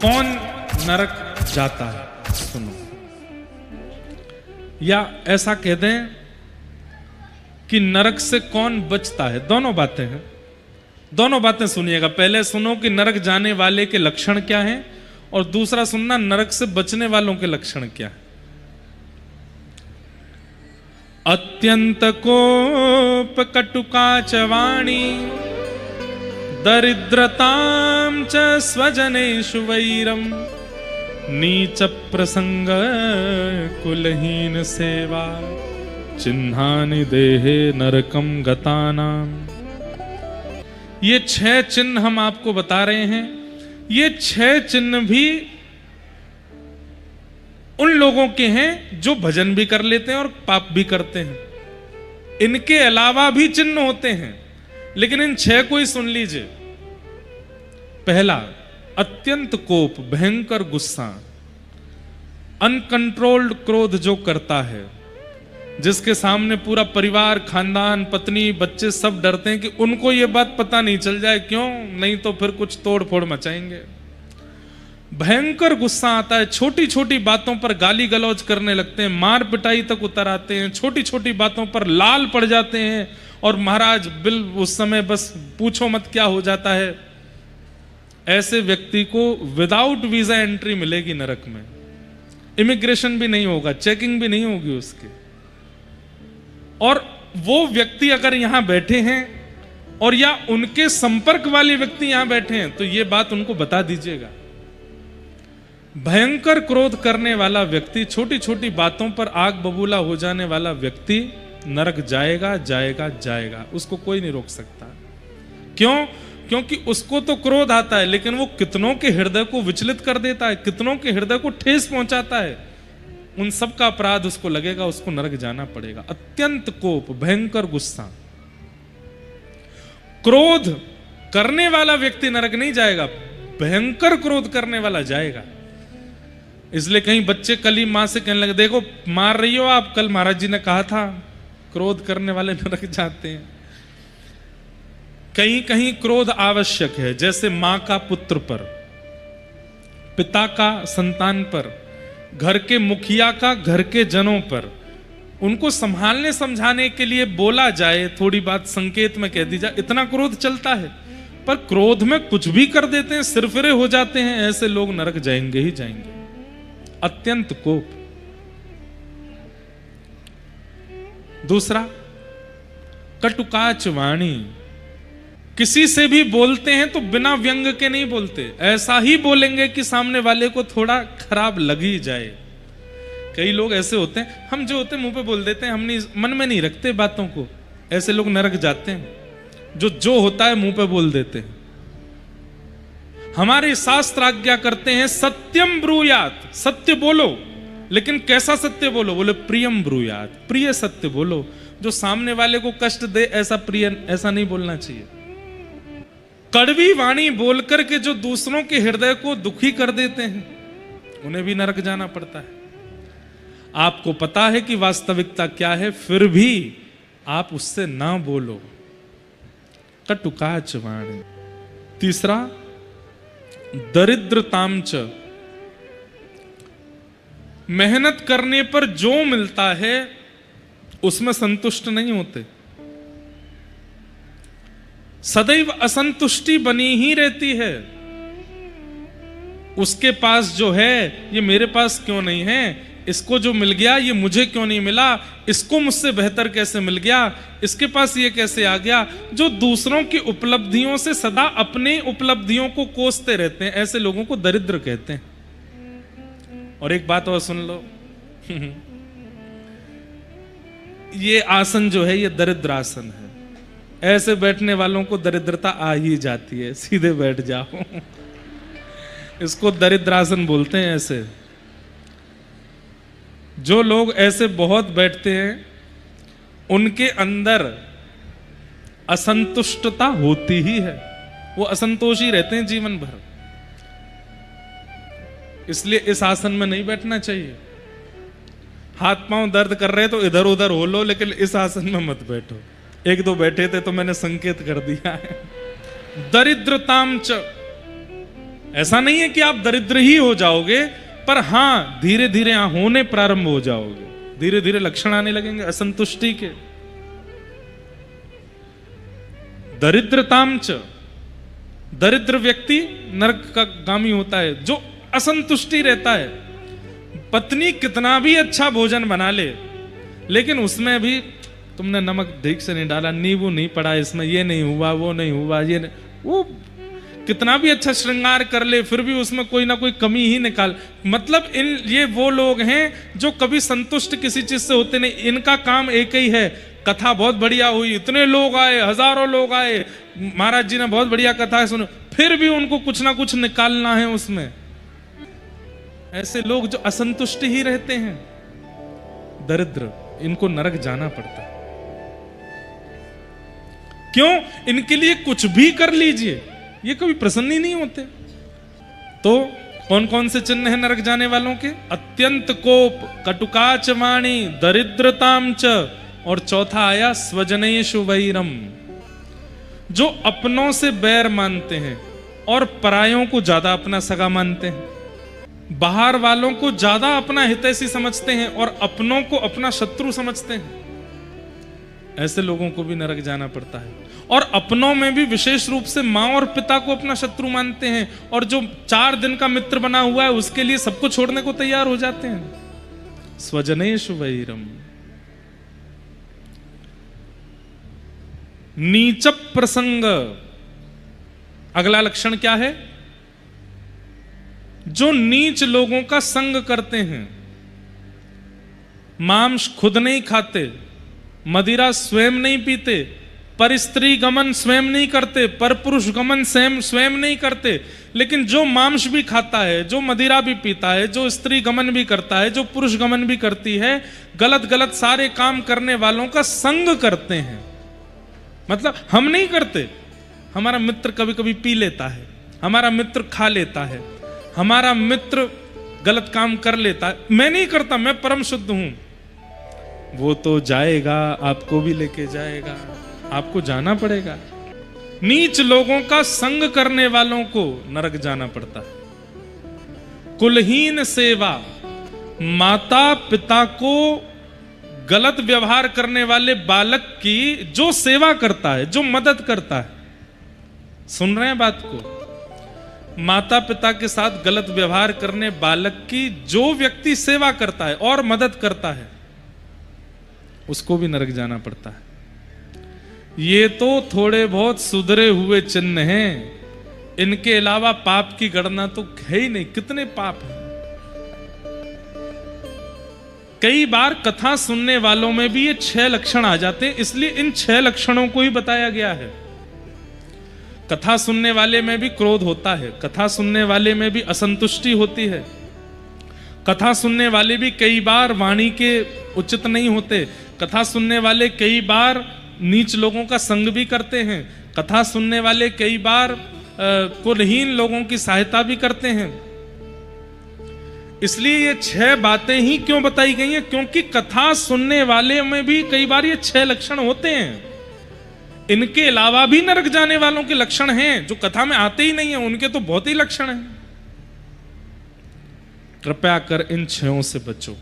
कौन नरक जाता है, सुनो। या ऐसा कह दें कि नरक से कौन बचता है, दोनों बातें हैं। दोनों बातें सुनिएगा। पहले सुनो कि नरक जाने वाले के लक्षण क्या हैं, और दूसरा सुनना नरक से बचने वालों के लक्षण क्या है। अत्यंत कोप कटुका च वाणी दरिद्रतां च स्वजनेषु वैरम नीच प्रसंग कुलहीन सेवा चिन्हानि देहे नरकम गतानाम। ये 6 चिन्ह हम आपको बता रहे हैं। ये 6 चिन्ह भी उन लोगों के हैं जो भजन भी कर लेते हैं और पाप भी करते हैं। इनके अलावा भी चिन्ह होते हैं, लेकिन इन 6 को ही सुन लीजिए। पहला, अत्यंत कोप, भयंकर गुस्सा, अनकंट्रोल्ड क्रोध जो करता है, जिसके सामने पूरा परिवार, खानदान, पत्नी, बच्चे सब डरते हैं कि उनको ये बात पता नहीं चल जाए, क्यों नहीं तो फिर कुछ तोड़ फोड़ मचाएंगे। भयंकर गुस्सा आता है, छोटी छोटी बातों पर गाली गलौज करने लगते हैं, मार पिटाई तक उतर आते हैं, छोटी छोटी बातों पर लाल पड़ जाते हैं, और महाराज बिल उस समय बस पूछो मत क्या हो जाता है। ऐसे व्यक्ति को विदाउट वीजा एंट्री मिलेगी नरक में। इमिग्रेशन भी नहीं होगा, चेकिंग भी नहीं होगी उसकी। और वो व्यक्ति अगर यहां बैठे हैं और या उनके संपर्क वाले व्यक्ति यहां बैठे हैं, तो ये बात उनको बता दीजिएगा। भयंकर क्रोध करने वाला व्यक्ति, छोटी छोटी बातों पर आग बबूला हो जाने वाला व्यक्ति नरक जाएगा जाएगा जाएगा, उसको कोई नहीं रोक सकता। क्यों? क्योंकि उसको तो क्रोध आता है, लेकिन वो कितनों के हृदय को विचलित कर देता है, कितनों के हृदय को ठेस पहुंचाता है। उन सब का अपराध उसको लगेगा, उसको नरक जाना पड़ेगा। अत्यंत कोप, भयंकर गुस्सा। क्रोध करने वाला व्यक्ति नरक नहीं जाएगा, भयंकर क्रोध करने वाला जाएगा। इसलिए कहीं बच्चे कल ही मां से कहने लगे, देखो मार रही हो आप, कल महाराज जी ने कहा था क्रोध करने वाले नरक जाते हैं। कहीं कहीं क्रोध आवश्यक है, जैसे मां का पुत्र पर, पिता का संतान पर, घर के मुखिया का घर के जनों पर। उनको संभालने समझाने के लिए बोला जाए, थोड़ी बात संकेत में कह दी जाए, इतना क्रोध चलता है। पर क्रोध में कुछ भी कर देते हैं, सिरफिरे हो जाते हैं। ऐसे लोग नरक जाएंगे ही जाएंगे। अत्यंत कोप। दूसरा, कटुकाच वाणी। किसी से भी बोलते हैं तो बिना व्यंग के नहीं बोलते, ऐसा ही बोलेंगे कि सामने वाले को थोड़ा खराब लग ही जाए। कई लोग ऐसे होते हैं, हम जो होते हैं मुंह पे बोल देते हैं, हम नहीं मन में नहीं रखते बातों को। ऐसे लोग नरक जाते हैं, जो होता है मुंह पे बोल देते हैं। हमारे शास्त्र आज्ञा करते हैं सत्यम ब्रूयात, सत्य बोलो, लेकिन कैसा सत्य बोलो? बोले प्रियम ब्रूयात, प्रिय सत्य बोलो। जो सामने वाले को कष्ट दे ऐसा प्रिय, ऐसा नहीं बोलना चाहिए। कड़वी वाणी बोलकर के जो दूसरों के हृदय को दुखी कर देते हैं, उन्हें भी नरक जाना पड़ता है। आपको पता है कि वास्तविकता क्या है, फिर भी आप उससे ना बोलो। कटुकाच वाणी। तीसरा, दरिद्रतांच। मेहनत करने पर जो मिलता है उसमें संतुष्ट नहीं होते, सदैव असंतुष्टि बनी ही रहती है। उसके पास जो है ये मेरे पास क्यों नहीं है, इसको जो मिल गया ये मुझे क्यों नहीं मिला, इसको मुझसे बेहतर कैसे मिल गया, इसके पास ये कैसे आ गया। जो दूसरों की उपलब्धियों से सदा अपने उपलब्धियों को कोसते रहते हैं, ऐसे लोगों को दरिद्र कहते हैं। और एक बात और सुन लो, ये आसन जो है ये दरिद्र आसन है। ऐसे बैठने वालों को दरिद्रता आ ही जाती है, सीधे बैठ जाओ। इसको दरिद्र आसन बोलते हैं। ऐसे जो लोग ऐसे बहुत बैठते हैं, उनके अंदर असंतुष्टता होती ही है, वो असंतोषी रहते हैं जीवन भर। इसलिए इस आसन में नहीं बैठना चाहिए। हाथ पांव दर्द कर रहे तो इधर उधर हो लो, लेकिन इस आसन में मत बैठो। एक दो बैठे थे तो मैंने संकेत कर दिया है। दरिद्रताम च, ऐसा नहीं है कि आप दरिद्र ही हो जाओगे, पर हां धीरे धीरे होने प्रारंभ हो जाओगे, धीरे धीरे लक्षण आने लगेंगे असंतुष्टि के। दरिद्रतामच, दरिद्र व्यक्ति नरक का गामी होता है, जो असंतुष्टि रहता है। पत्नी कितना भी अच्छा भोजन बना ले, लेकिन उसमें भी तुमने नमक ठीक से नहीं डाला, नींबू नहीं पड़ा इसमें, ये नहीं हुआ, वो नहीं हुआ, ये नहीं, वो कितना भी अच्छा श्रृंगार कर ले फिर भी उसमें कोई ना कोई कमी ही निकाल। मतलब ये वो लोग हैं जो कभी संतुष्ट किसी चीज से होते नहीं। इनका काम एक ही है, कथा बहुत बढ़िया हुई, इतने लोग आए, हजारों लोग आए, महाराज जी ने बहुत बढ़िया कथा सुनो, फिर भी उनको कुछ ना कुछ निकालना है उसमें। ऐसे लोग जो असंतुष्ट ही रहते हैं, दरिद्र, इनको नरक जाना पड़ता है। क्यों? इनके लिए कुछ भी कर लीजिए, ये कभी प्रसन्न ही नहीं होते। तो कौन कौन से चिन्ह हैं नरक जाने वालों के? अत्यंत कोप, कटुकाच वाणी, दरिद्रताम च, और चौथा आया स्वजनेषु वैरम, जो अपनों से बैर मानते हैं और परायों को ज्यादा अपना सगा मानते हैं, बाहर वालों को ज्यादा अपना हितैषी समझते हैं और अपनों को अपना शत्रु समझते हैं। ऐसे लोगों को भी नरक जाना पड़ता है। और अपनों में भी विशेष रूप से मां और पिता को अपना शत्रु मानते हैं, और जो 4 दिन का मित्र बना हुआ है उसके लिए सबको छोड़ने को तैयार हो जाते हैं। स्वजनेषु वैरम। नीच प्रसंग, अगला लक्षण क्या है? जो नीच लोगों का संग करते हैं, मांस खुद नहीं खाते, मदिरा स्वयं नहीं पीते, पर स्त्री गमन स्वयं नहीं करते, पर पुरुष गमन स्वयं नहीं करते, लेकिन जो मांस भी खाता है, जो मदिरा भी पीता है, जो स्त्री गमन भी करता है, जो पुरुष गमन भी करती है, गलत गलत सारे काम करने वालों का संग करते हैं। मतलब हम नहीं करते, हमारा मित्र कभी कभी पी लेता है, हमारा मित्र खा लेता है, हमारा मित्र गलत काम कर लेता है, मैं नहीं करता, मैं परम शुद्ध हूं। वो तो जाएगा, आपको भी लेके जाएगा, आपको जाना पड़ेगा। नीच लोगों का संग करने वालों को नरक जाना पड़ता है। कुलहीन सेवा, माता पिता को गलत व्यवहार करने वाले बालक की जो सेवा करता है, जो मदद करता है, सुन रहे हैं बात को? माता पिता के साथ गलत व्यवहार करने बालक की जो व्यक्ति सेवा करता है और मदद करता है, उसको भी नरक जाना पड़ता है। ये तो थोड़े बहुत सुधरे हुए चिन्ह हैं, इनके अलावा पाप की गणना तो है ही नहीं। कितने पाप हैं। कई बार कथा सुनने वालों में भी ये 6 लक्षण आ जाते हैं, इसलिए इन 6 लक्षणों को ही बताया गया है। कथा सुनने वाले में भी क्रोध होता है, कथा सुनने वाले में भी असंतुष्टि होती है, कथा सुनने वाले भी कई बार वाणी के उचित नहीं होते, कथा सुनने वाले कई बार नीच लोगों का संग भी करते हैं, कथा सुनने वाले कई बार कुलहीन लोगों की सहायता भी करते हैं। इसलिए ये 6 बातें ही क्यों बताई गई हैं? क्योंकि कथा सुनने वाले में भी कई बार ये 6 लक्षण होते हैं। इनके अलावा भी नरक जाने वालों के लक्षण हैं जो कथा में आते ही नहीं है, उनके तो बहुत ही लक्षण हैं। कृपया कर इन 6 से बचो।